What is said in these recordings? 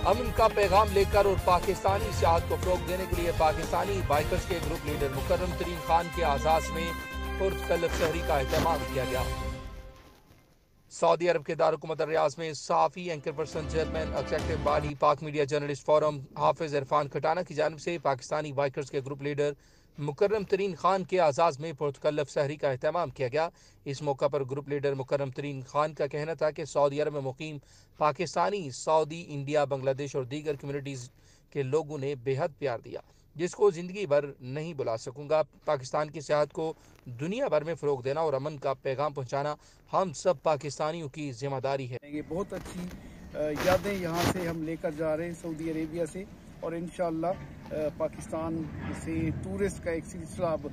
امن کا پیغام لے کر اور پاکستانی سیاحت کو فروغ دینے کے لیے پاکستانی بائکرز کے گروپ لیڈر مکرم ترین خان کے اعزاز میں پرتکلف سحری کا اہتمام کیا گیا۔ سعودی عرب کے دارالحکومت ریاض میں صحافی anchor person chairman executive body پاک میڈیا جرنلسٹ فورم حافظ عرفان کھٹانہ کی جانب سے پاکستانی بائکرز کے گروپ لیڈر مکرم ترین خان کے اعزاز میں پرتکلف سحری کا اہتمام کیا گیا۔ اس موقع پر گروپ لیڈر مکرم ترین خان کا کہنا تھا کہ سعودی عرب میں مقیم پاکستانی، سعودی، انڈیا، بنگلہ دیش اور دیگر کمیونٹیز کے لوگوں نے بے حد پیار دیا، جس کو زندگی بھر نہیں بھلا سکوں گا۔ پاکستان کی سیاحت کو دنیا بھر میں فروغ دینا اور امن کا پیغام پہنچانا ہم سب پاکستانیوں کی ذمہ داری ہے۔ یہ بہت اچھی یادیں یہاں سے ہم لے کر جا رہے ہیں سعودی عربیہ سے، اور انشاءاللہ پاکستان سے ٹورسٹ کا ایک سلسلہ اب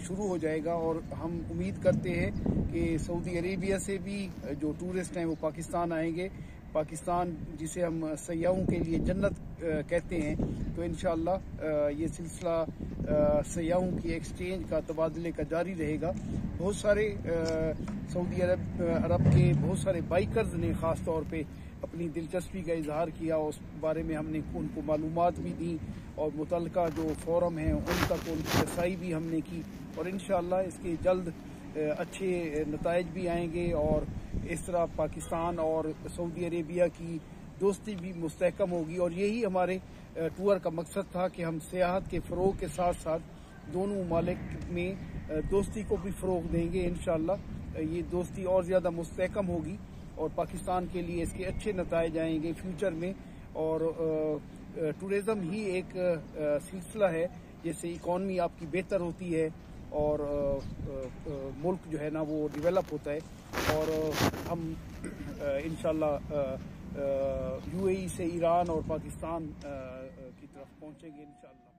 شروع ہو جائے گا، اور ہم امید کرتے ہیں کہ سعودی عربیہ سے بھی جو ٹورسٹ ہیں وہ پاکستان آئیں گے۔ پاکستان جسے ہم سیاحوں کے لیے جنت کہتے ہیں، تو انشاءاللہ یہ سلسلہ سیاحوں کی ایکسچینج کا، تبادلے کا جاری رہے گا۔ بہت سارے سعودی عرب کے بہت سارے بائکرز نے خاص طور پہ اپنی دلچسپی کا اظہار کیا، اس بارے میں ہم نے ان کو معلومات بھی دی، اور متعلقہ جو فورم ہیں ان تک ان کی رسائی بھی ہم نے کی، اور انشاءاللہ اس کے جلد اچھے نتائج بھی آئیں گے، اور اس طرح پاکستان اور سعودی عربیہ کی دوستی بھی مستحکم ہوگی۔ اور یہی ہمارے ٹور کا مقصد تھا کہ ہم سیاحت کے فروغ کے ساتھ ساتھ دونوں ممالک میں دوستی کو بھی فروغ دیں گے۔ انشاءاللہ یہ دوستی اور زیادہ مستحکم ہوگی، اور پاکستان کے لیے اس کے اچھے نتائج آئیں گے فیوچر میں۔ اور ٹورزم ہی ایک سلسلہ ہے جس سے اکانومی آپ کی بہتر ہوتی ہے، اور ملک جو ہے نا وہ ڈیولپ ہوتا ہے، اور ہم انشاءاللہ UAE سے ایران اور پاکستان کی طرف پہنچیں گے انشاءاللہ۔